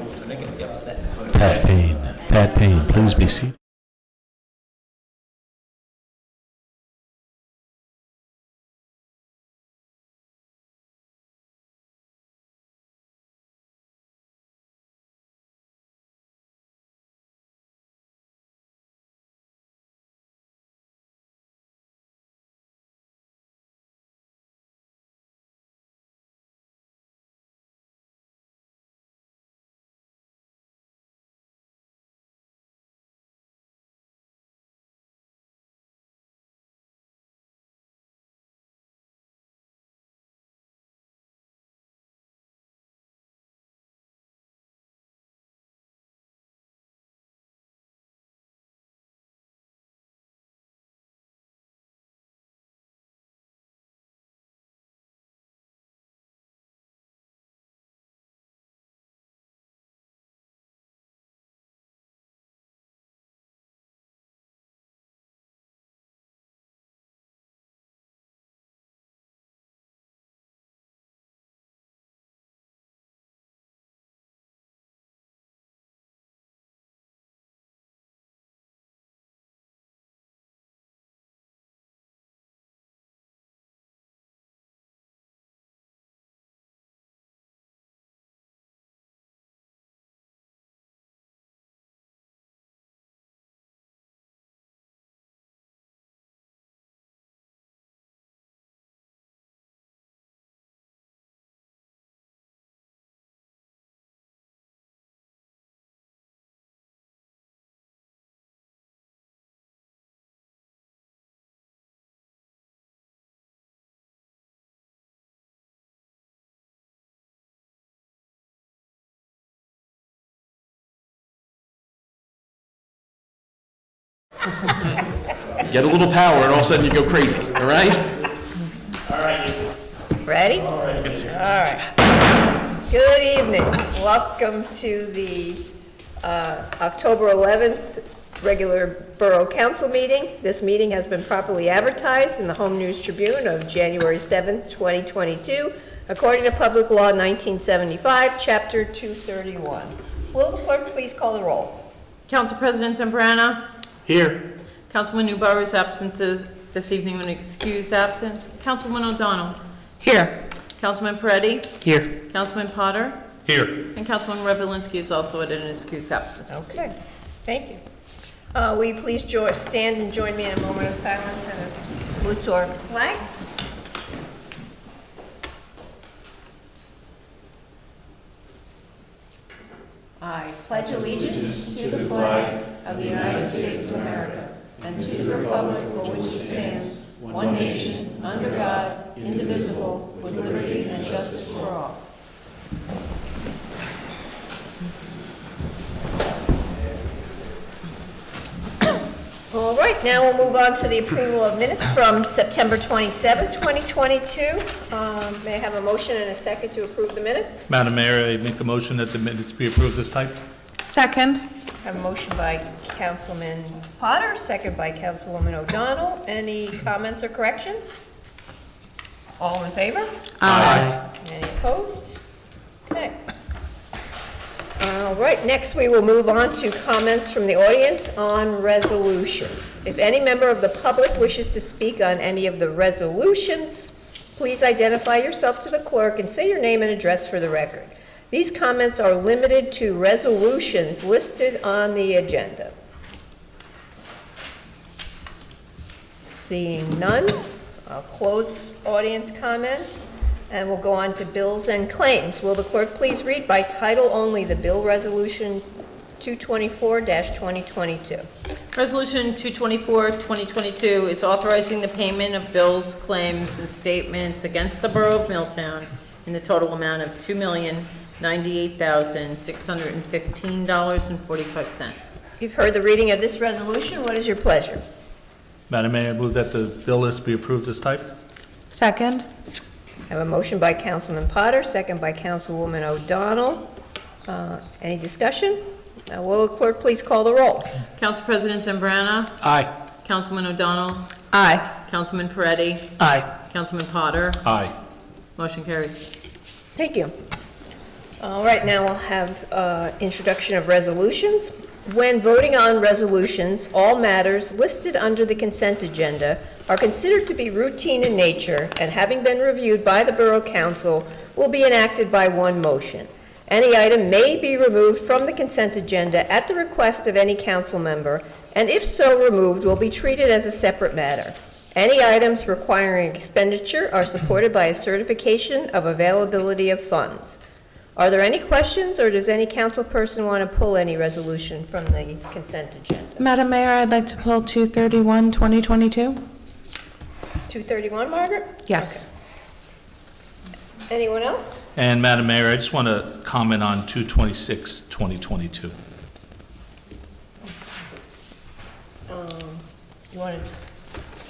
They're going to be upset. Pat Payne, please be seated. Get a little power and all of a sudden you go crazy, all right? Ready? All right. Good evening. Welcome to the October 11th regular Borough Council meeting. This meeting has been properly advertised in the Home News Tribune of January 7th, 2022, according to Public Law 1975, Chapter 231. Will the clerk please call the roll? Council President Zambrana. Here. Councilman Newborough is absent this evening with an excused absence. Councilman O'Donnell. Here. Councilman Peretti. Here. Councilman Potter. Here. And Councilman Revelinsky is also at an excused absence. Okay, thank you. Will you please stand and join me in a moment of silence and a salute to our flag? I pledge allegiance to the flag of the United States of America and to the republic for which it stands, one nation, under God, indivisible, with liberty and justice for all. All right, now we'll move on to the approval of minutes from September 27th, 2022. May I have a motion and a second to approve the minutes? Madam Mayor, I make a motion that the minutes be approved this time. Second. I have a motion by Councilman Potter, second by Councilwoman O'Donnell. Any comments or corrections? All in favor? Aye. Any opposed? Okay. All right, next we will move on to comments from the audience on resolutions. If any member of the public wishes to speak on any of the resolutions, please identify yourself to the clerk and say your name and address for the record. These comments are limited to resolutions listed on the agenda. Seeing none, I'll close audience comments and we'll go on to bills and claims. Will the clerk please read by title only the bill resolution 224-2022? Resolution 224-2022 is authorizing the payment of bills, claims, and statements against the Borough of Milltown in the total amount of $2,098,615.45. You've heard the reading of this resolution. What is your pleasure? Madam Mayor, I move that the bill list be approved this type. Second. I have a motion by Councilman Potter, second by Councilwoman O'Donnell. Any discussion? Will the clerk please call the roll? Council President Zambrana. Aye. Councilman O'Donnell. Aye. Councilman Peretti. Aye. Councilman Potter. Aye. Motion carries. Thank you. All right, now we'll have introduction of resolutions. When voting on resolutions, all matters listed under the consent agenda are considered to be routine in nature and having been reviewed by the Borough Council will be enacted by one motion. Any item may be removed from the consent agenda at the request of any council member, and if so removed, will be treated as a separate matter. Any items requiring expenditure are supported by a certification of availability of funds. Are there any questions, or does any council person want to pull any resolution from the consent agenda? Madam Mayor, I'd like to pull 231, 2022. 231, Margaret? Yes. Anyone else? And Madam Mayor, I just want to comment on 226, 2022. You want to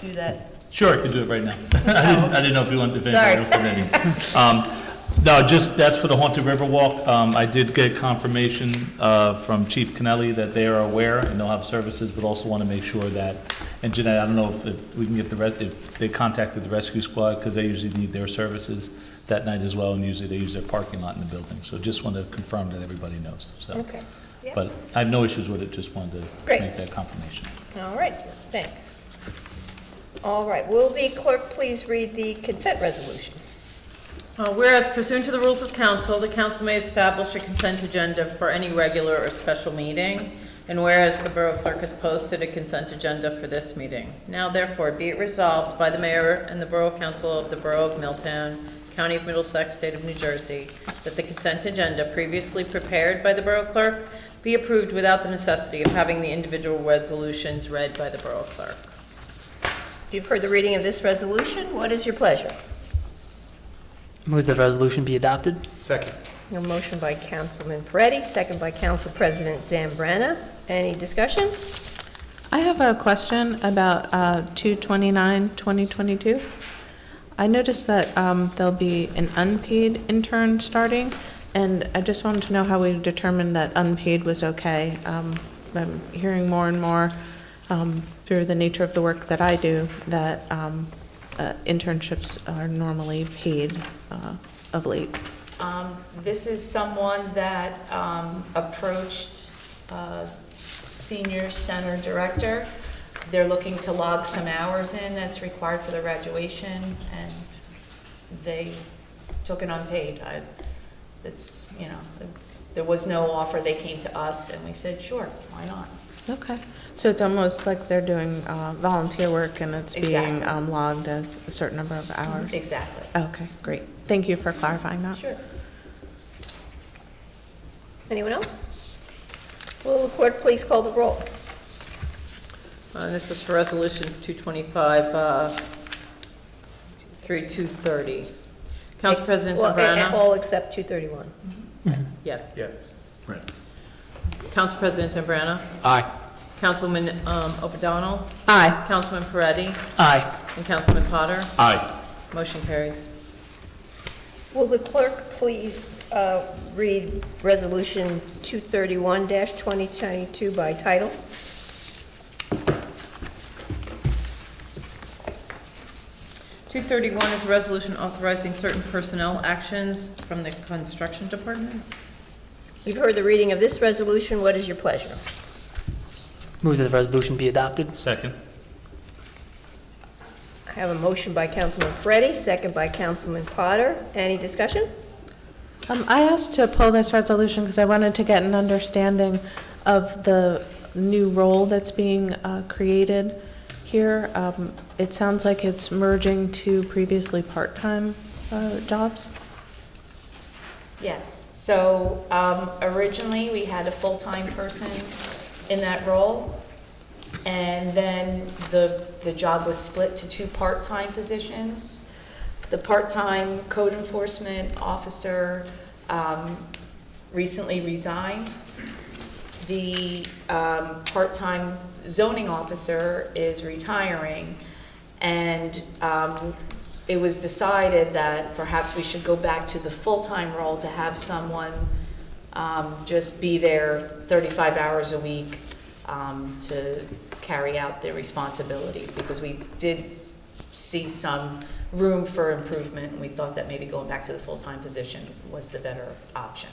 do that? Sure, I can do it right now. I didn't know if you wanted, if anybody else Sorry. had any. No, just, that's for the Haunted River Walk. I did get confirmation from Chief Kennelly that they are aware and they'll have services, but also want to make sure that, and Jeanette, I don't know if we can get if they contacted the rescue squad, because they usually need their services that night as well, and usually they use their parking lot in the building. So just want to confirm that everybody knows, so. Okay. Yeah. But I have no issues with it, just wanted to Great. make that confirmation. All right, thanks. All right, will the clerk please read the consent resolution? Whereas pursuant to the rules of council, the council may establish a consent agenda for any regular or special meeting, and whereas the borough clerk has posted a consent agenda for this meeting. Now therefore be it resolved by the mayor and the borough council of the Borough of Milltown, County of Middlesex, State of New Jersey, that the consent agenda previously prepared by the borough clerk be approved without the necessity of having the individual resolutions read by the borough clerk. You've heard the reading of this resolution. What is your pleasure? Move the resolution be adopted. Second. A motion by Councilman Peretti, second by Council President Zambrana. Any discussion? I have a question about 229, 2022. I noticed that there'll be an unpaid intern starting, and I just wanted to know how we determined that unpaid was okay. I'm hearing more and more through the nature of the work that I do that internships are normally paid of late. This is someone that approached senior center director. They're looking to log some hours in that's required for the graduation, and they took it unpaid. That's, you know, there was no offer. They came to us and we said, sure, why not? Okay. So it's almost like they're doing volunteer work and it's being Exactly. logged as a certain number of hours? Exactly. Okay, great. Thank you for clarifying that. Sure. Anyone else? Will the clerk please call the roll? This is for resolutions 225 through 230. Council President Well, Zambrana? all except 231. Yeah. Yeah. Right. Council President Zambrana? Aye. Councilman O'Donnell? Aye. Councilman Peretti? Aye. And Councilman Potter? Aye. Motion carries. Will the clerk please read Resolution 231-2022 by title? .231 is a resolution authorizing certain personnel actions from the construction department. You've heard the reading of this resolution. What is your pleasure? Move that the resolution be adopted. Second. I have a motion by Councilman Freddie, second by Councilman Potter. Any discussion? I asked to pull this resolution because I wanted to get an understanding of the new role that's being created here. It sounds like it's merging two previously part-time jobs. Yes. So originally, we had a full-time person in that role, and then the job was split to two part-time positions. The part-time code enforcement officer recently resigned. The part-time zoning officer is retiring, and it was decided that perhaps we should go back to the full-time role to have someone just be there 35 hours a week to carry out their responsibilities, because we did see some room for improvement, and we thought that maybe going back to the full-time position was the better option.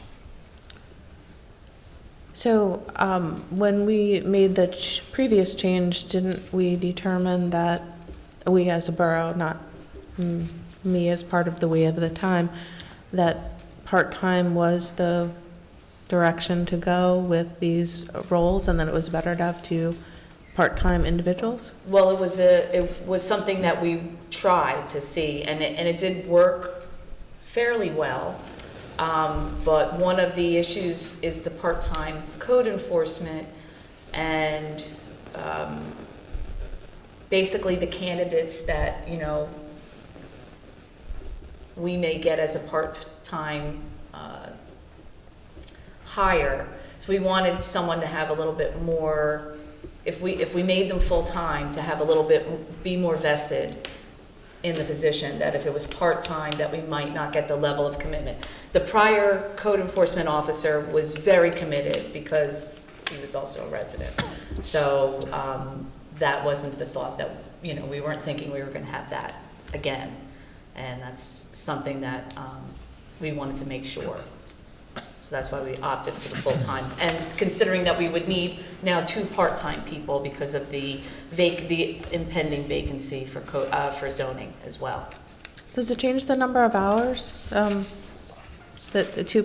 So, when we made the previous change, didn't we determine that we as a borough, not me as part of the we of the time, that part-time was the direction to go with these roles, and then it was better to have two part-time individuals? Well, it was something that we tried to see, and it did work fairly well. But one of the issues is the part-time code enforcement, and basically the candidates that, you know, we may get as a part-time hire. So we wanted someone to have a little bit more, if we made them full-time, to have a little bit, be more vested in the position, that if it was part-time, that we might not get the level of commitment. The prior code enforcement officer was very committed because he was also a resident. So that wasn't the thought, that, you know, we weren't thinking we were gonna have that again. And that's something that we wanted to make sure. So that's why we opted for the full-time. And considering that we would need now 2 part-time people because of the impending vacancy for zoning as well. Does it change the number of hours? The two,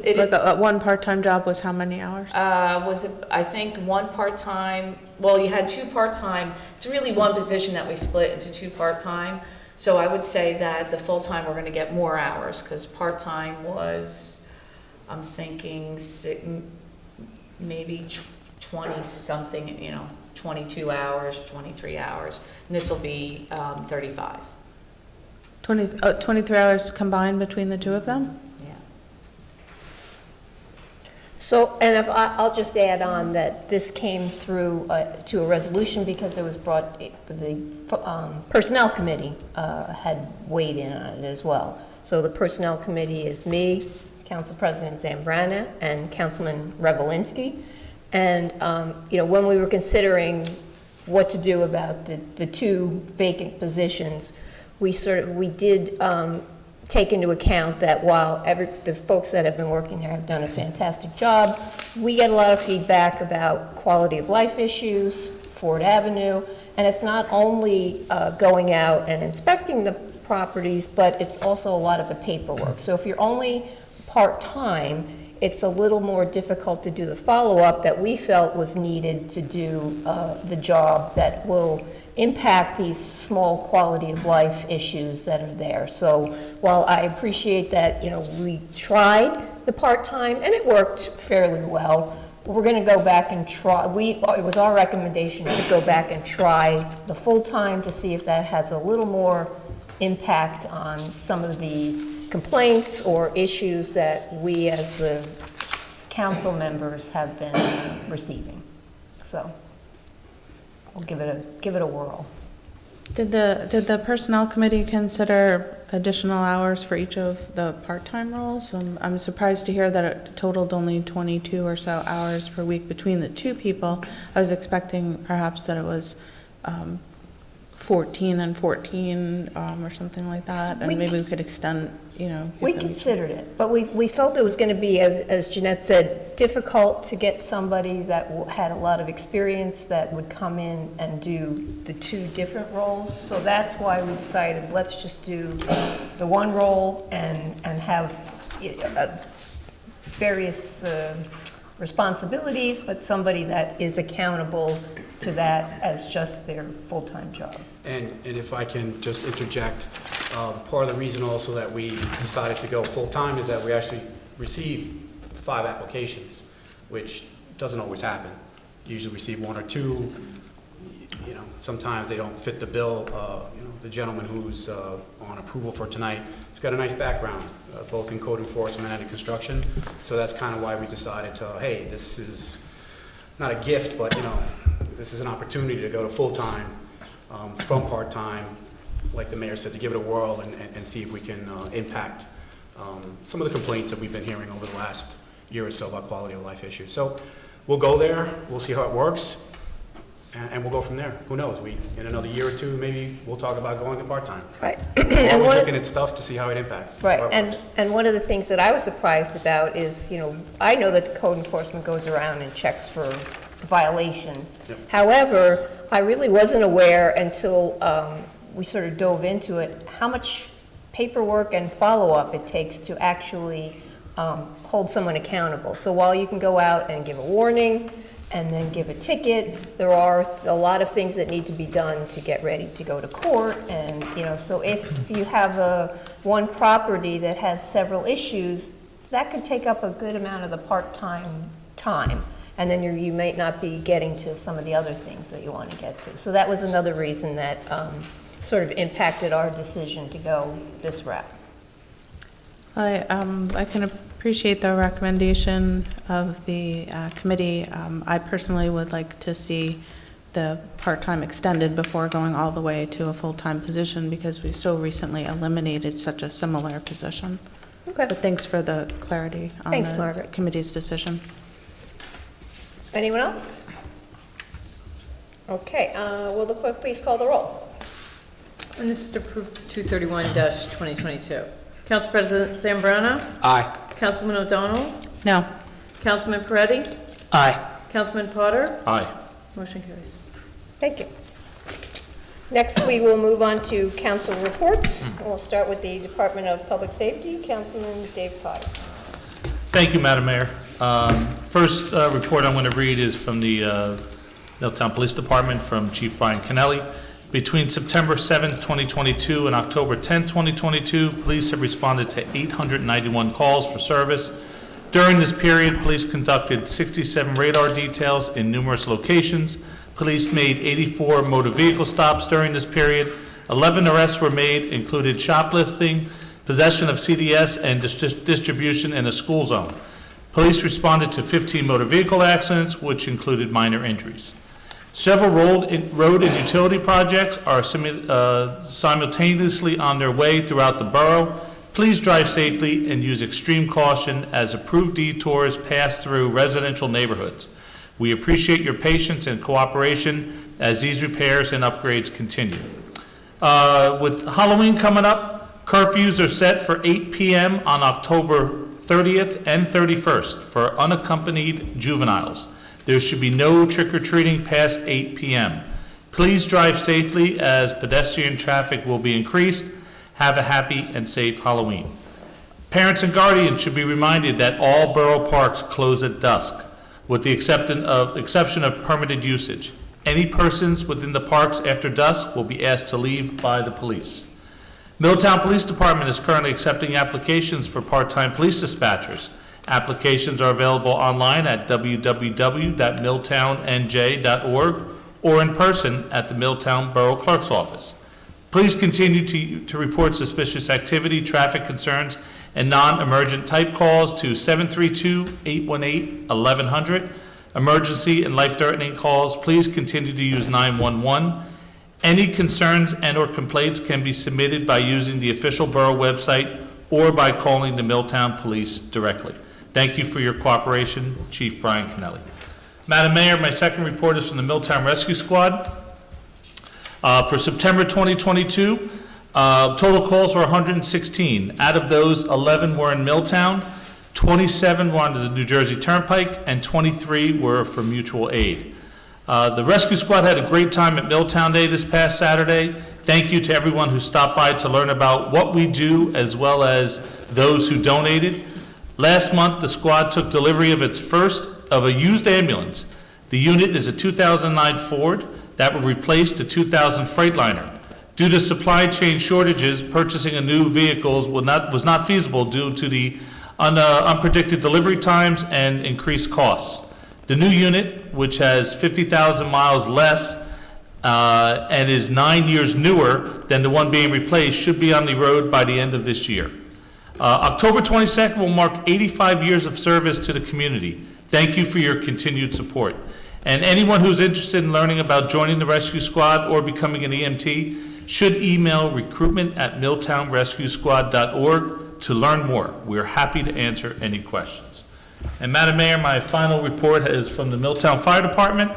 one part-time job was how many hours? Was it, I think, 1 part-time, well, you had 2 part-time. It's really 1 position that we split into 2 part-time. So I would say that the full-time, we're gonna get more hours, because part-time was, I'm thinking maybe 20-something, you know, 22 hours, 23 hours. And this will be 35. 23 hours combined between the two of them? Yeah. So, and if I'll just add on that this came through to a resolution because it was brought, the Personnel Committee had weighed in on it as well. So the Personnel Committee is me, Council President Zambrana, and Councilman Revelinsky. And, you know, when we were considering what to do about the 2 vacant positions, we did take into account that while the folks that have been working there have done a fantastic job, we get a lot of feedback about quality of life issues, Ford Avenue, and it's not only going out and inspecting the properties, but it's also a lot of the paperwork. So if you're only part-time, it's a little more difficult to do the follow-up that we felt was needed to do the job that will impact these small quality of life issues that are there. So while I appreciate that, you know, we tried the part-time and it worked fairly well, we're going to go back and try. It was our recommendation to go back and try the full-time to see if that has a little more impact on some of the complaints or issues that we as the council members have been receiving. So we'll give it a whirl. Did the Personnel Committee consider additional hours for each of the part-time roles? I'm surprised to hear that it totaled only 22 or so hours per week between the 2 people. I was expecting perhaps that it was 14 and 14 or something like that, and maybe we could extend, you know. We considered it, but we felt it was going to be, as Jeanette said, difficult to get somebody that had a lot of experience that would come in and do the 2 different roles. So that's why we decided, let's just do the 1 role and have various responsibilities, but somebody that is accountable to that as just their full-time job. And if I can just interject, part of the reason also that we decided to go full-time is that we actually received 5 applications, which doesn't always happen. You usually receive 1 or 2. You know, sometimes they don't fit the bill. You know, the gentleman who's on approval for tonight, he's got a nice background, both in code enforcement and in construction. So that's kind of why we decided to, hey, this is not a gift, but, you know, this is an opportunity to go to full-time from part-time, like the mayor said, to give it a whirl and see if we can impact some of the complaints that we've been hearing over the last year or so about quality of life issues. So we'll go there, we'll see how it works. and we'll go from there. Who knows? In another year or two, maybe we'll talk about going to part-time. Right. We're always one of- looking at stuff to see how it impacts. Right, our and, works. and one of the things that I was surprised about is, I know that the code enforcement goes around and checks for violations. Yep. However, I really wasn't aware until we sort of dove into it, how much paperwork and follow-up it takes to actually hold someone accountable. So while you can go out and give a warning and then give a ticket, there are a lot of things that need to be done to get ready to go to court. And, so if you have one property that has several issues, that could take up a good amount of the part-time time. And then you might not be getting to some of the other things that you want to get to. So that was another reason that sort of impacted our decision to go this route. I can appreciate the recommendation of the committee. I personally would like to see the part-time extended before going all the way to a full-time position because we so recently eliminated such a similar position. Okay. But thanks for the clarity on Thanks, the Margaret. committee's decision. Anyone else? Okay, will the clerk please call the roll? And this is to approve 231-2022. Council President Zambrana? Aye. Councilman O'Donnell? No. Councilman Peretti? Aye. Councilman Potter? Aye. Motion carries. Thank you. Next, we will move on to council reports. We'll start with the Department of Public Safety. Councilman Dave Potter. Thank you, Madam Mayor. First report I'm going to read is from the Milltown Police Department from Chief Brian Kennelly. Between September 7th, 2022 and October 10th, 2022, police have responded to 891 calls for service. During this period, police conducted 67 radar details in numerous locations. Police made 84 motor vehicle stops during this period. 11 arrests were made, included shoplifting, possession of CDS, and distribution in a school zone. Police responded to 15 motor vehicle accidents, which included minor injuries. Several road and utility projects are simultaneously on their way throughout the borough. Please drive safely and use extreme caution as approved detours pass through residential neighborhoods. We appreciate your patience and cooperation as these repairs and upgrades continue. With Halloween coming up, curfews are set for 8 p.m. on October 30th and 31st for unaccompanied juveniles. There should be no trick-or-treating past 8 p.m. Please drive safely as pedestrian traffic will be increased. Have a happy and safe Halloween. Parents and guardians should be reminded that all borough parks close at dusk, with the exception of permitted usage. Any persons within the parks after dusk will be asked to leave by the police. Milltown Police Department is currently accepting applications for part-time police dispatchers. Applications are available online at www.milltownnj.org or in person at the Milltown Borough Clerk's Office. Please continue to report suspicious activity, traffic concerns, and non-emergent type calls to 732-818-1100. Emergency and life-threatening calls, please continue to use 911. Any concerns and/or complaints can be submitted by using the official borough website or by calling the Milltown Police directly. Thank you for your cooperation, Chief Brian Kennelly. Madam Mayor, my second report is from the Milltown Rescue Squad. For September 2022, total calls were 116. Out of those, 11 were in Milltown, 27 were on the New Jersey Turnpike, and 23 were for mutual aid. The rescue squad had a great time at Milltown Day this past Saturday. Thank you to everyone who stopped by to learn about what we do, as well as those who donated. Last month, the squad took delivery of its first of a used ambulance. The unit is a 2009 Ford that will replace the 2000 Freightliner. Due to supply chain shortages, purchasing a new vehicle was not feasible due to the unpredicted delivery times and increased costs. The new unit, which has 50,000 miles less and is 9 years newer than the one being replaced, should be on the road by the end of this year. October 22nd will mark 85 years of service to the community. Thank you for your continued support. And anyone who's interested in learning about joining the rescue squad or becoming an EMT should email recruitment@milltownrescuesquad.org to learn more. We're happy to answer any questions. And Madam Mayor, my final report is from the Milltown Fire Department.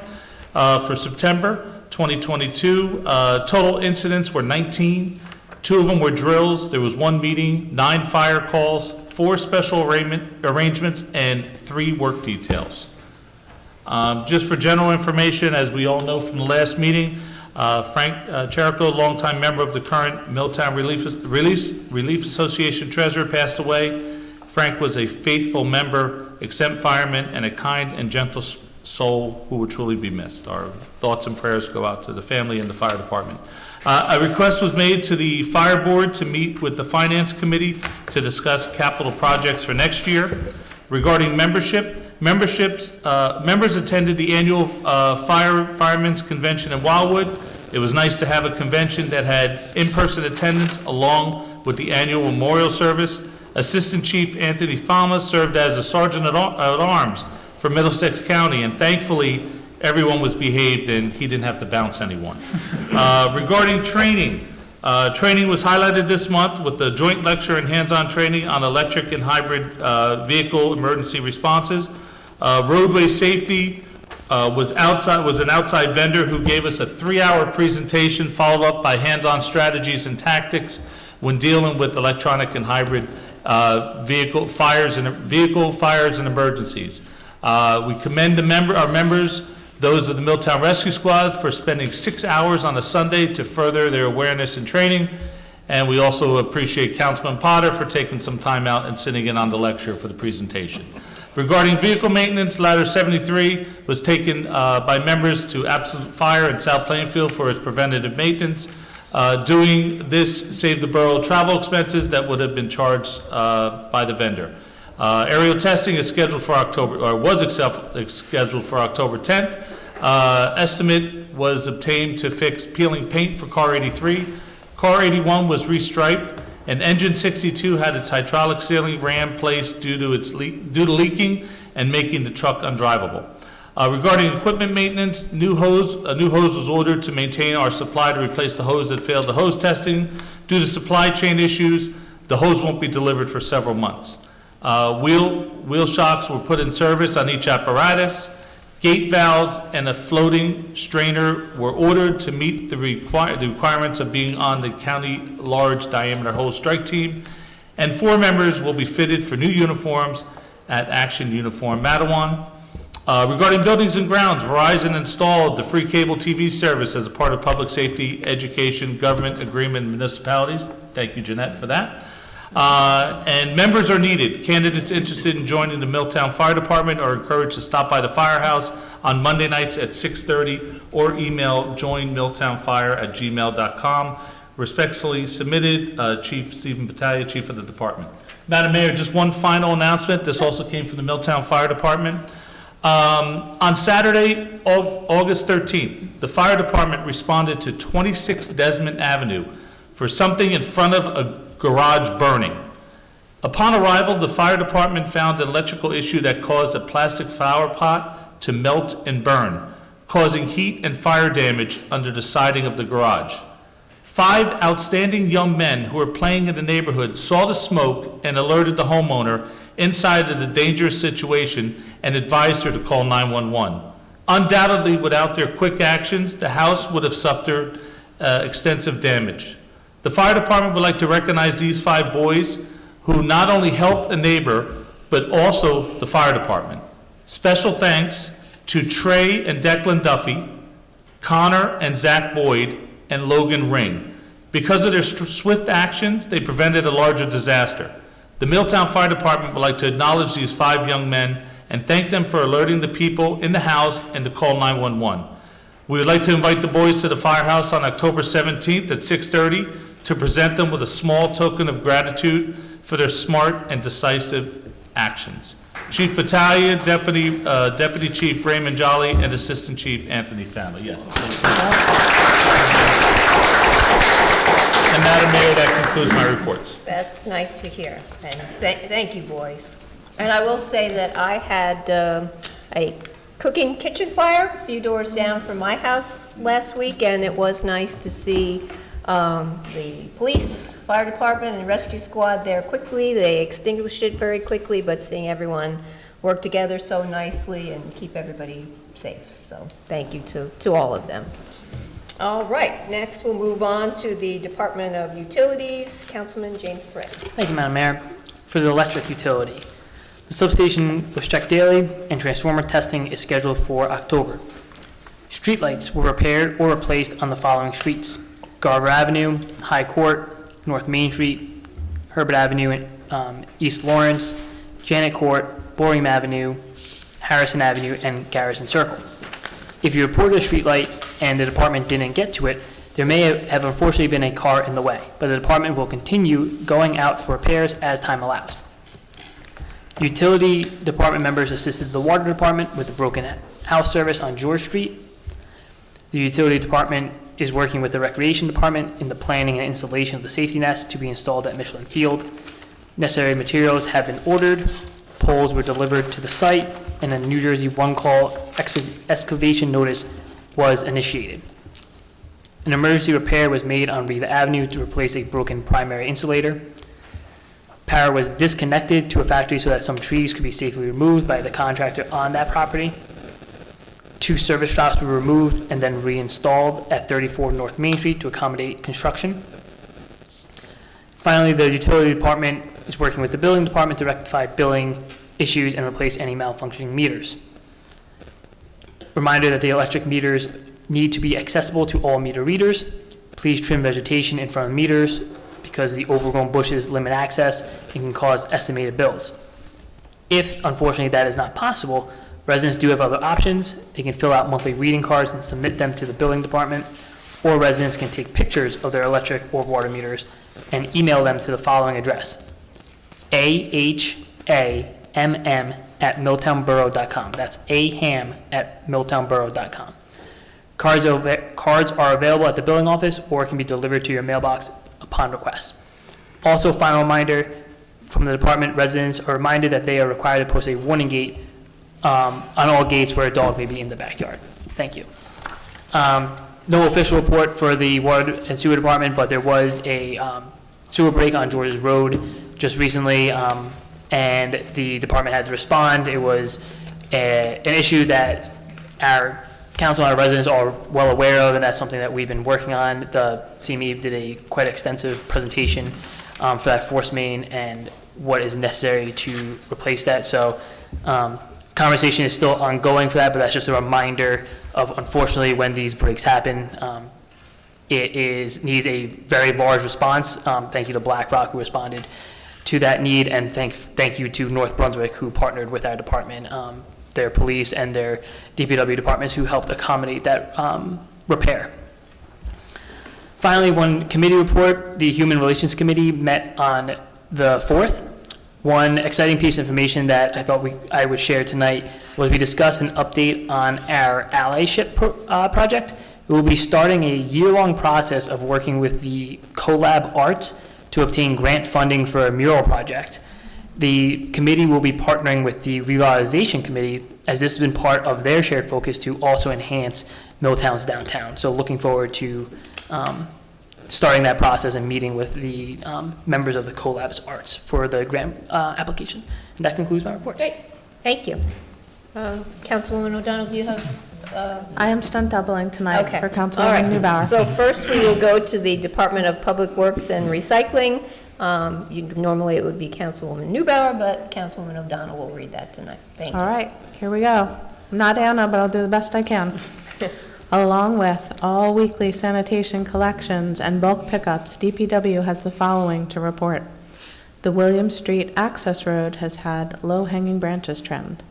For September 2022, total incidents were 19. 2 of them were drills. There was 1 meeting, 9 fire calls, 4 special arrangements, and 3 work details. Just for general information, as we all know from the last meeting, Frank Cherico, longtime member of the current Milltown Relief Association treasurer, passed away. Frank was a faithful member, exempt fireman, and a kind and gentle soul who will truly be missed. Our thoughts and prayers go out to the family and the fire department. A request was made to the fire board to meet with the finance committee to discuss capital projects for next year. Regarding members attended the annual Firemen's Convention in Wildwood. It was nice to have a convention that had in-person attendance along with the annual memorial service. Assistant Chief Anthony Fama served as a Sergeant at Arms for Middlesex County, and thankfully, everyone was behaved and he didn't have to bounce anyone. Regarding training, training was highlighted this month with the joint lecture and hands-on training on electric and hybrid vehicle emergency responses. Roadway safety was an outside vendor who gave us a 3-hour presentation followed up by hands-on strategies and tactics when dealing with electronic and hybrid vehicle fires and emergencies. We commend our members, those of the Milltown Rescue Squad, for spending 6 hours on a Sunday to further their awareness and training. And we also appreciate Councilman Potter for taking some time out and sitting in on the lecture for the presentation. Regarding vehicle maintenance, Ladder 73 was taken by members to Absolute Fire in South Plainfield for its preventative maintenance. Doing this saved the borough travel expenses that would have been charged by the vendor. Aerial testing is scheduled for scheduled for October 10th. Estimate was obtained to fix peeling paint for car 83. Car 81 was restriped, and engine 62 had its hydraulic sealing ram placed due to leaking and making the truck undrivable. Regarding equipment maintenance, a new hose was ordered to maintain our supply to replace the hose that failed the hose testing. Due to supply chain issues, the hose won't be delivered for several months. Wheel shocks were put in service on each apparatus. Gate valves and a floating strainer were ordered to meet the requirements of being on the county large diameter hose strike team. And 4 members will be fitted for new uniforms at Action Uniform Matawan. Regarding buildings and grounds, Verizon installed the free cable TV service as a part of public safety, education, government agreement, municipalities. Thank you, Jeanette, for that. And members are needed. Candidates interested in joining the Milltown Fire Department are encouraged to stop by the firehouse on Monday nights at 6:30 or email joinmilltownfire@gmail.com. Respectfully submitted, Chief Stephen Battaglia, Chief of the Department. Madam Mayor, just one final announcement. This also came from the Milltown Fire Department. On Saturday, August 13th, the fire department responded to 26 Desmond Avenue for something in front of a garage burning. Upon arrival, the fire department found an electrical issue that caused a plastic flower pot to melt and burn, causing heat and fire damage under the siding of the garage. 5 outstanding young men who were playing in the neighborhood saw the smoke and alerted the homeowner inside of the dangerous situation and advised her to call 911. Undoubtedly, without their quick actions, the house would have suffered extensive damage. The fire department would like to recognize these 5 boys who not only helped a neighbor, but also the fire department. Special thanks to Trey and Declan Duffy, Connor and Zach Boyd, and Logan Ring. Because of their swift actions, they prevented a larger disaster. The Milltown Fire Department would like to acknowledge these 5 young men and thank them for alerting the people in the house and to call 911. We would like to invite the boys to the firehouse on October 17th at 6:30 to present them with a small token of gratitude for their smart and decisive actions. Chief Battaglia, Deputy Chief Raymond Jolly, and Assistant Chief Anthony Fama. Yes. And Madam Mayor, that concludes my reports. That's nice to hear, and thank you, boys. And I will say that I had a cooking kitchen fire a few doors down from my house last week, and it was nice to see the police, fire department, and rescue squad there quickly. They extinguished it very quickly, but seeing everyone work together so nicely and keep everybody safe. So thank you to all of them. All right, next we'll move on to the Department of Utilities. Councilman James Frey. Thank you, Madam Mayor. For the electric utility, the substation was checked daily and transformer testing is scheduled for October. Streetlights were repaired or replaced on the following streets: Garver Avenue, High Court, North Main Street, Herbert Avenue, East Lawrence, Janet Court, Boring Avenue, Harrison Avenue, and Garrison Circle. If you reported a streetlight and the department didn't get to it, there may have unfortunately been a car in the way, but the department will continue going out for repairs as time allows. Utility department members assisted the water department with the broken house service on George Street. The utility department is working with the recreation department in the planning and installation of the safety nest to be installed at Michelin Field. Necessary materials have been ordered, poles were delivered to the site, and a New Jersey one-call excavation notice was initiated. An emergency repair was made on Riva Avenue to replace a broken primary insulator. Power was disconnected to a factory so that some trees could be safely removed by the contractor on that property. 2 service drops were removed and then reinstalled at 34 North Main Street to accommodate construction. Finally, the utility department is working with the billing department to rectify billing issues and replace any malfunctioning meters. Reminder that the electric meters need to be accessible to all meter readers. Please trim vegetation in front of meters because the overgrown bushes limit access and can cause estimated bills. If, unfortunately, that is not possible, residents do have other options. They can fill out monthly reading cards and submit them to the billing department, or residents can take pictures of their electric or water meters and email them to the following address: ahamm@milltownborough.com. That's aham@milltownborough.com. Cards are available at the billing office or can be delivered to your mailbox upon request. Also, final reminder from the department: residents are reminded that they are required to post a warning gate on all gates where a dog may be in the backyard. Thank you. No official report for the water and sewer department, but there was a sewer break on George's Road just recently, and the department had to respond. It was an issue that our council and our residents are well aware of, and that's something that we've been working on. The CME did a quite extensive presentation for that force main and what is necessary to replace that. So conversation is still ongoing for that, but that's just a reminder of, unfortunately, when these breaks happen, it needs a very large response. Thank you to BlackRock who responded to that need, and thank you to North Brunswick who partnered with our department, their police and their DPW departments who helped accommodate that repair. Finally, one committee report. The Human Relations Committee met on the 4th. One exciting piece of information that I thought I would share tonight was we discussed an update on our allyship project. We will be starting a year-long process of working with the Collab Arts to obtain grant funding for a mural project. The committee will be partnering with the Revitalization Committee, as this has been part of their shared focus to also enhance Milltown's downtown. So looking forward to starting that process and meeting with the members of the Collab's Arts for the grant application. And that concludes my report. Great, thank you. Councilwoman O'Donnell, do you have? I am stunt doubling tonight Okay. for All Councilwoman right. Newbauer. So first, we will go to the Department of Public Works and Recycling. Normally, it would be Councilwoman Newbauer, but Councilwoman O'Donnell will read that tonight. Thank you. All right, here we go. I'm not Anna, but I'll do the best I can. Along with all weekly sanitation collections and bulk pickups, DPW has the following to report. The William Street access road has had low-hanging branches trimmed.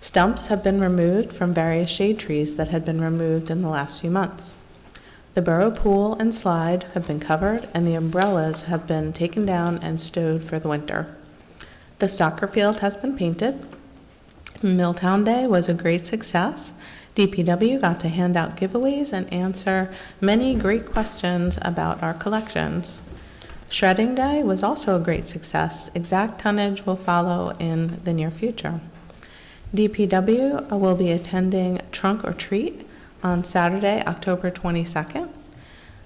Stumps have been removed from various shade trees that had been removed in the last few months. The Borough pool and slide have been covered, and the umbrellas have been taken down and stowed for the winter. The soccer field has been painted. Milltown Day was a great success. DPW got to hand out giveaways and answer many great questions about our collections. Shredding Day was also a great success. Exact tonnage will follow in the near future. DPW will be attending Trunk or Treat on Saturday, October 22nd.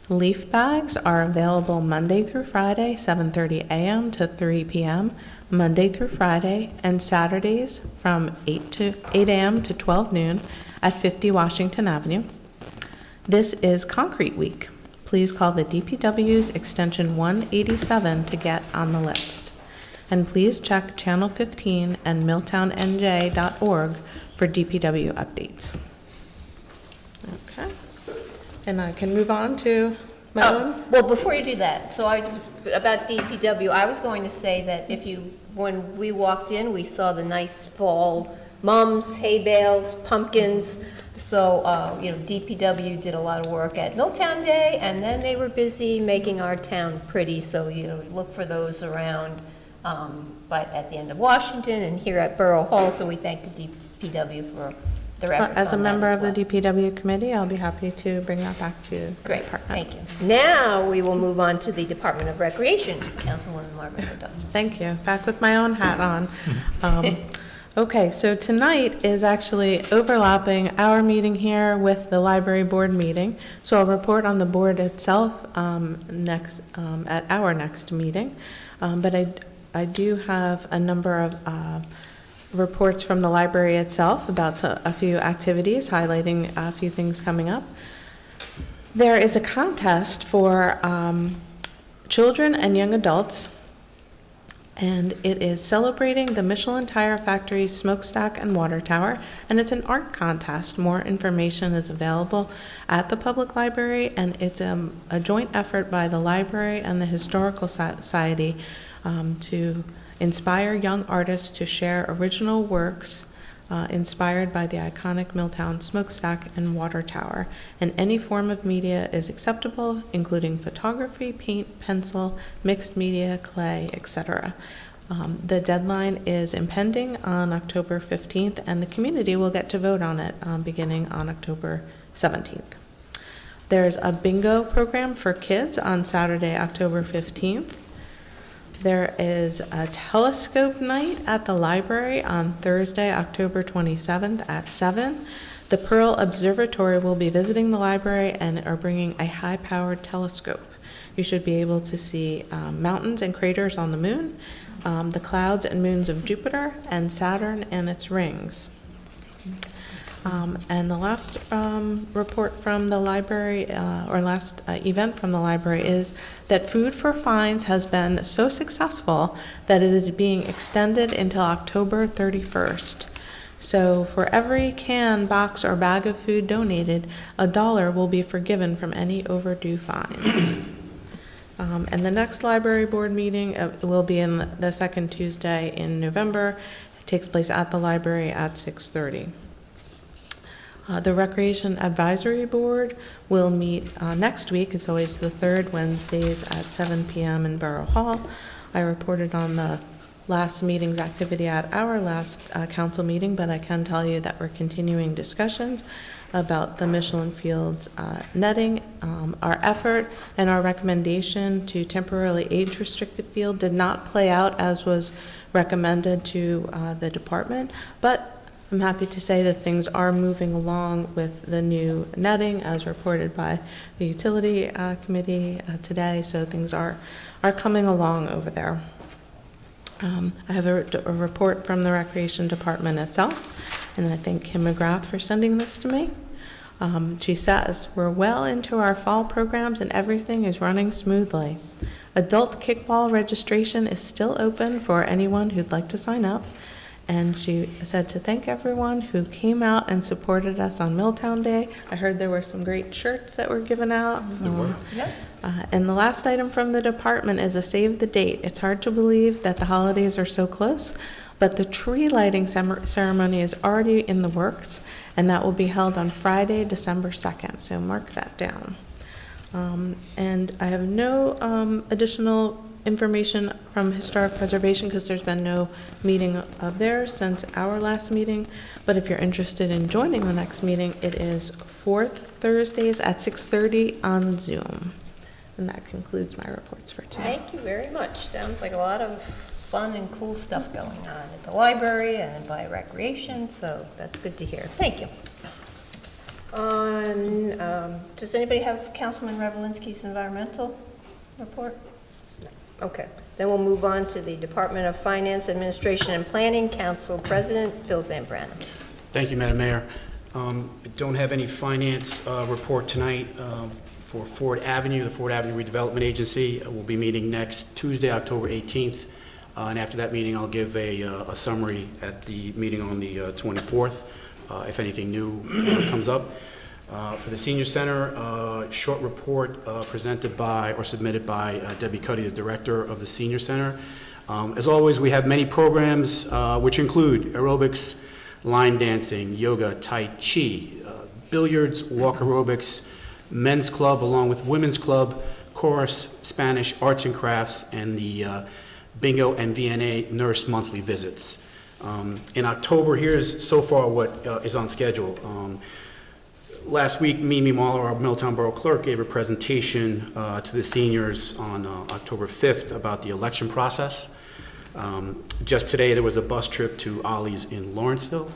Leaf bags are available Monday through Friday, 7:30 a.m. to 3 p.m., Monday through Friday, and Saturdays from 8 a.m. to 12 noon at 50 Washington Avenue. This is Concrete Week. Please call the DPW's extension 187 to get on the list. And please check Channel 15 and milltownnj.org for DPW updates. Okay. And I can move on to my own. Well, before you do that, so I was, about DPW, I was going to say that when we walked in, we saw the nice fall mums, hay bales, pumpkins. So, DPW did a lot of work at Milltown Day, and then they were busy making our town pretty. So, we look for those around, but at the end of Washington and here at Borough Hall. So we thank the DPW for their efforts. As a on that member as of the well. DPW committee, I'll be happy to bring that back to the Great, department. thank you. Now we will move on to the Department of Recreation. Councilwoman Marvin O'Donnell. Thank you. Back with my own hat on. Okay, so tonight is actually overlapping our meeting here with the library board meeting. So I'll report on the board itself at our next meeting. But I do have a number of reports from the library itself about a few activities, highlighting a few things coming up. There is a contest for children and young adults, and it is celebrating the Michelin Tire Factory's smokestack and water tower, and it's an art contest. More information is available at the public library, and it's a joint effort by the library and the Historical Society to inspire young artists to share original works inspired by the iconic Milltown smokestack and water tower. And any form of media is acceptable, including photography, paint, pencil, mixed media, clay, etc. The deadline is impending on October 15th, and the community will get to vote on it beginning on October 17th. There's a bingo program for kids on Saturday, October 15th. There is a telescope night at the library on Thursday, October 27th at 7. The Pearl Observatory will be visiting the library and are bringing a high-powered telescope. You should be able to see mountains and craters on the moon, the clouds and moons of Jupiter, and Saturn and its rings. And the last report from the library, or last event from the library, is that Food for Fines has been so successful that it is being extended until October 31st. So for every can, box, or bag of food donated, $1 will be forgiven from any overdue fines. And the next library board meeting will be in the second Tuesday in November. It takes place at the library at 6:30. The Recreation Advisory Board will meet next week. It's always the third Wednesdays at 7 p.m. in Borough Hall. I reported on the last meeting's activity at our last council meeting, but I can tell you that we're continuing discussions about the Michelin Fields netting. Our effort and our recommendation to temporarily age-restricted field did not play out as was recommended to the department, but I'm happy to say that things are moving along with the new netting as reported by the utility committee today, so things are coming along over there. I have a report from the recreation department itself, and I thank Kim McGrath for sending this to me. She says, we're well into our fall programs and everything is running smoothly. Adult kickball registration is still open for anyone who'd like to sign up. And she said to thank everyone who came out and supported us on Milltown Day. I heard there were some great shirts that were given out. And the last item from the department is a save the date. It's hard to believe that the holidays are so close, but the tree lighting ceremony is already in the works, and that will be held on Friday, December 2nd. So mark that down. And I have no additional information from historic preservation because there's been no meeting of theirs since our last meeting. But if you're interested in joining the next meeting, it is fourth Thursdays at 6:30 on Zoom. And that concludes my reports for today. Thank you very much. Sounds like a lot of fun and cool stuff going on at the library and by recreation, so that's good to hear. Thank you. Does anybody have Councilman Revelinsky's environmental report? No. Okay, then we'll move on to the Department of Finance, Administration, and Planning, Council President Phil Zambrano. Thank you, Madam Mayor. I don't have any finance report tonight for Ford Avenue. The Ford Avenue Redevelopment Agency will be meeting next Tuesday, October 18th. And after that meeting, I'll give a summary at the meeting on the 24th, if anything new comes up. For the Senior Center, short report presented by or submitted by Debbie Cuddy, the Director of the Senior Center. As always, we have many programs which include aerobics, line dancing, yoga, tai chi, billiards, walk aerobics, men's club along with women's club, chorus, Spanish, arts and crafts, and the bingo and VNA nurse monthly visits. In October, here's so far what is on schedule. Last week, Mimi Mahler, our Milltown Borough Clerk, gave a presentation to the seniors on October 5th about the election process. Just today, there was a bus trip to Ollie's in Lawrenceville.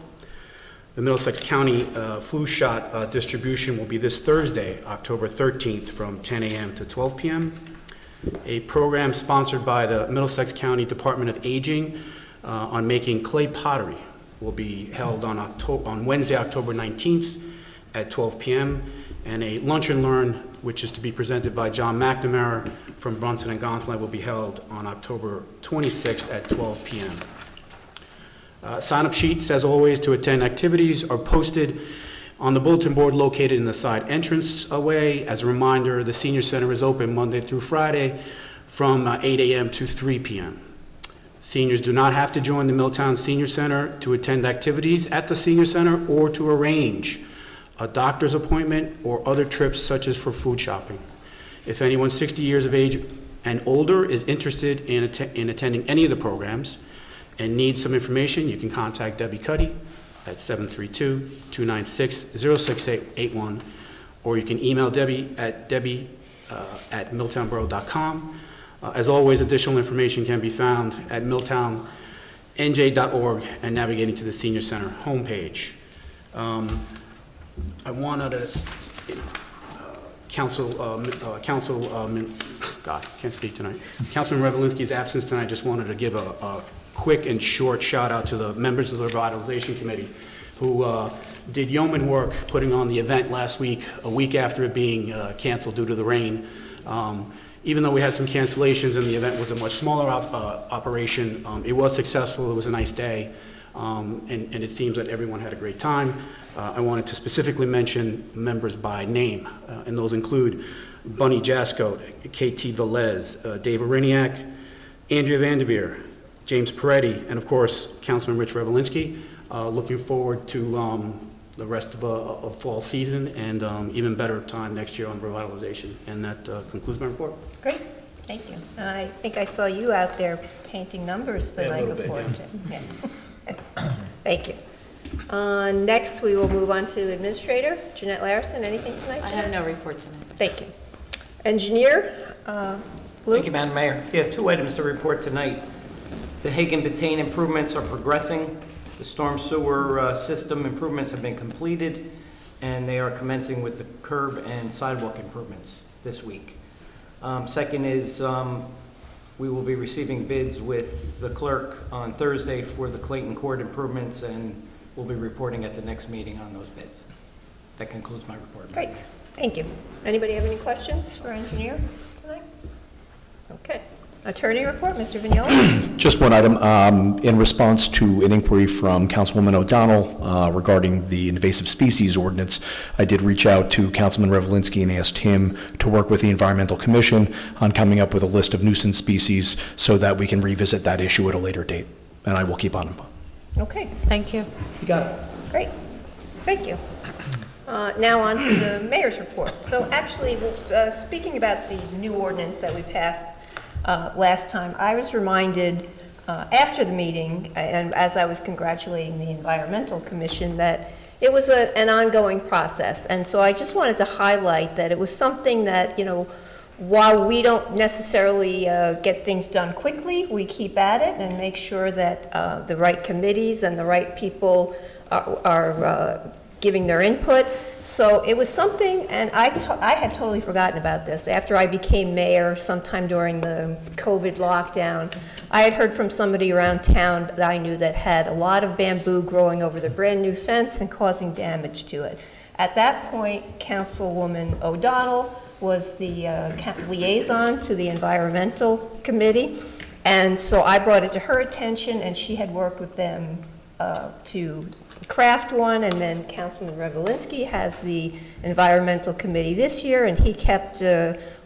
The Middlesex County flu shot distribution will be this Thursday, October 13th, from 10 a.m. to 12 p.m. A program sponsored by the Middlesex County Department of Aging on making clay pottery will be held on Wednesday, October 19th at 12 p.m. And a lunch and learn, which is to be presented by John McNamara from Brunson and Gonfalon, will be held on October 26th at 12 p.m. Sign-up sheets, as always, to attend activities are posted on the bulletin board located in the side entrance away. As a reminder, the Senior Center is open Monday through Friday from 8 a.m. to 3 p.m. Seniors do not have to join the Milltown Senior Center to attend activities at the Senior Center or to arrange a doctor's appointment or other trips such as for food shopping. If anyone 60 years of age and older is interested in attending any of the programs and needs some information, you can contact Debbie Cuddy at 732-296-0681, or you can email Debbie at milltownborough.com. As always, additional information can be found at milltownnj.org and navigating to the Senior Center homepage. I wanted to, can't speak tonight. Councilman Revelinsky's absence tonight, just wanted to give a quick and short shout out to the members of the Revitalization Committee who did yeoman work putting on the event last week, a week after it being canceled due to the rain. Even though we had some cancellations and the event was a much smaller operation, it was successful, it was a nice day, and it seems that everyone had a great time. I wanted to specifically mention members by name, and those include Bunny Jasko, KT Velez, Dave Ariniak, Andrea Vanderveer, James Peretti, and of course, Councilman Rich Revelinsky. Looking forward to the rest of a fall season and even better time next year on revitalization. And that concludes my report. Great, thank you. And I think I saw you out there painting numbers the night before. Yeah. Thank you. Next, we will move on to Administrator Jeanette Larison. Anything tonight, I Jeanette? have no report tonight. Thank you. Engineer, Blue? Thank you, Madam Mayor. Yeah, 2 items to report tonight. The Hagen-Batain improvements are progressing. The storm sewer system improvements have been completed, and they are commencing with the curb and sidewalk improvements this week. Second is we will be receiving bids with the clerk on Thursday for the Clayton Court improvements, and we'll be reporting at the next meeting on those bids. That concludes my report. Great, thank you. Anybody have any questions for Engineer tonight? Okay. Attorney report, Mr. Vignola. Just one item. In response to an inquiry from Councilwoman O'Donnell regarding the invasive species ordinance, I did reach out to Councilman Revelinsky and asked him to work with the Environmental Commission on coming up with a list of nuisance species so that we can revisit that issue at a later date. And I will keep on him. Okay, Thank you. You got it. great. Thank you. Now on to the mayor's report. So actually, speaking about the new ordinance that we passed last time, I was reminded after the meeting, and as I was congratulating the Environmental Commission, that it was an ongoing process. And so I just wanted to highlight that it was something that, you know, while we don't necessarily get things done quickly, we keep at it and make sure that the right committees and the right people are giving their input, So it was something, and I had totally forgotten about this. After I became mayor sometime during the COVID lockdown, I had heard from somebody around town that I knew that had a lot of bamboo growing over the brand-new fence and causing damage to it. At that point, Councilwoman O'Donnell was the liaison to the Environmental Committee, and so I brought it to her attention, and she had worked with them to craft one, and then Councilman Revelinsky has the Environmental Committee this year, and he kept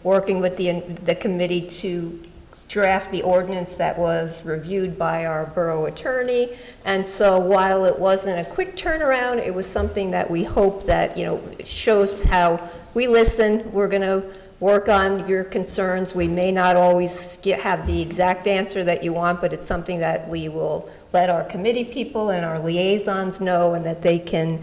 working with the committee to draft the ordinance that was reviewed by our borough attorney. And so while it wasn't a quick turnaround, it was something that we hope that, shows how we listen. We're going to work on your concerns. We may not always have the exact answer that you want, but it's something that we will let our committee people and our liaisons know, and that they can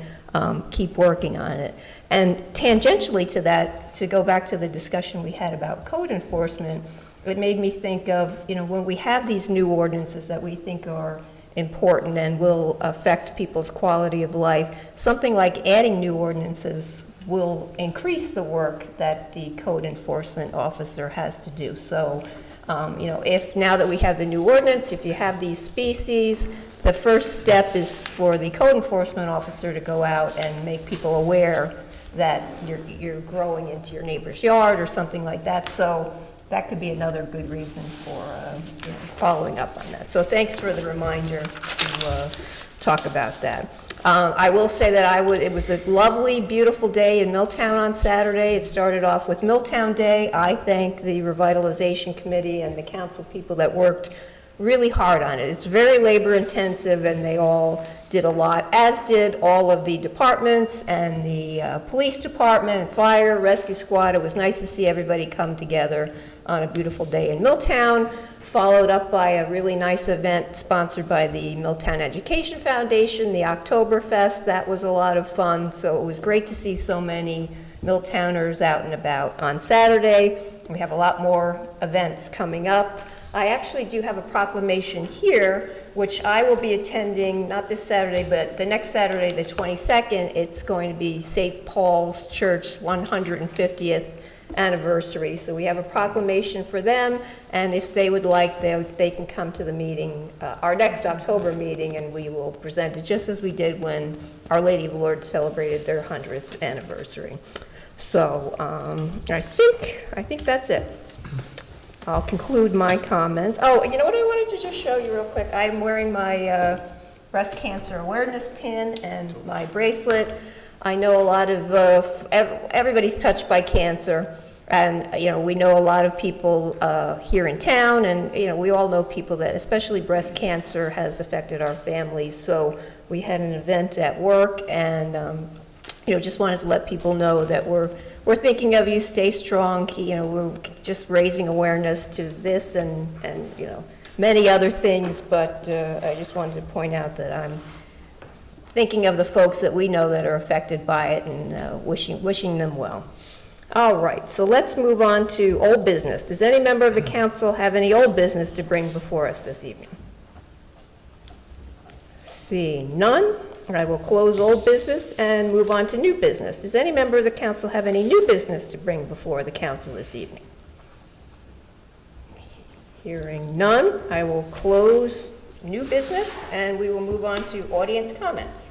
keep working on it. And tangentially to that, to go back to the discussion we had about code enforcement, it made me think of, when we have these new ordinances that we think are important and will affect people's quality of life, something like adding new ordinances will increase the work that the code enforcement officer has to do. So, if now that we have the new ordinance, if you have these species, the first step is for the code enforcement officer to go out and make people aware that you're growing into your neighbor's yard or something like that. So that could be another good reason for following up on that. So thanks for the reminder to talk about that. I will say that it was a lovely, beautiful day in Milltown on Saturday. It started off with Milltown Day. I thank the Revitalization Committee and the council people that worked really hard on it. It's very labor intensive, and they all did a lot, as did all of the departments and the police department and fire, rescue squad. It was nice to see everybody come together on a beautiful day in Milltown, followed up by a really nice event sponsored by the Milltown Education Foundation, the Oktoberfest. That was a lot of fun, so it was great to see so many Milltowners out and about on Saturday. We have a lot more events coming up. I actually do have a proclamation here, which I will be attending, not this Saturday, but the next Saturday, the 22nd. It's going to be St. Paul's Church 150th anniversary. So we have a proclamation for them, and if they would like, they can come to the meeting, our next October meeting, and we will present it just as we did when Our Lady of Lourdes celebrated their 100th anniversary. So I think that's it. I'll conclude my comments. Oh, you know what I wanted to just show you real quick? I'm wearing my breast cancer awareness pin and my bracelet. I know a lot of, everybody's touched by cancer, and, we know a lot of people here in town, and, we all know people that, especially breast cancer has affected our families. So we had an event at work, and, just wanted to let people know that we're thinking of you. Stay strong. We're just raising awareness to this and many other things, but I just wanted to point out that I'm thinking of the folks that we know that are affected by it, and wishing them well. All right, so let's move on to old business. Does any member of the council have any old business to bring before us this evening? Seeing none, I will close old business and move on to new business. Does any member of the council have any new business to bring before the council this evening? Hearing none, I will close new business, and we will move on to audience comments.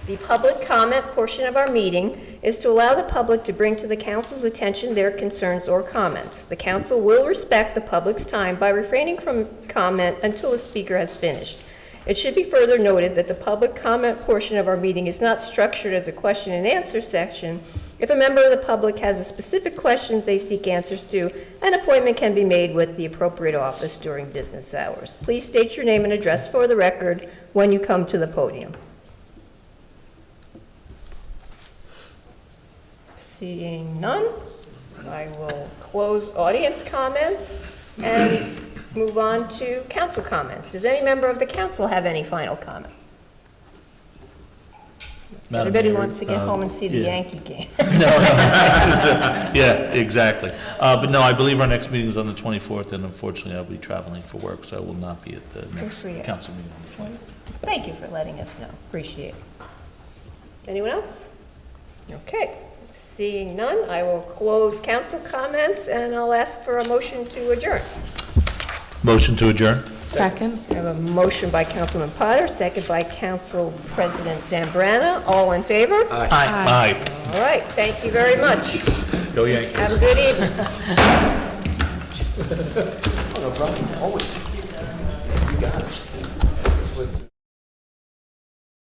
The public comment portion of our meeting is to allow the public to bring to the council's attention their concerns or comments. The council will respect the public's time by refraining from comment until the speaker has finished. It should be further noted that the public comment portion of our meeting is not structured as a question and answer section. If a member of the public has a specific questions they seek answers to, an appointment can be made with the appropriate office during business hours. Please state your name and address for the record when you come to the podium. Seeing none, I will close audience comments and move on to council comments. Does any member of the council have any final comment? Madam Everybody Mayor, wants to get home and see the yeah. Yankee game. Yeah, exactly. But no, I believe our next meeting is on the 24th, and unfortunately, I'll be traveling for work, so I will not be at the next Good for you. council meeting on the 24th. Thank you for letting us know. Appreciate it. Anyone else? Okay, seeing none, I will close council comments, and I'll ask for a motion to adjourn. Motion to adjourn? Second. I have a motion by Councilman Potter, second by Council President Zambrana. All in favor? Aye. Aye. All right, thank you very much. Go Yankees. Have a good evening. No problem, always. You got it.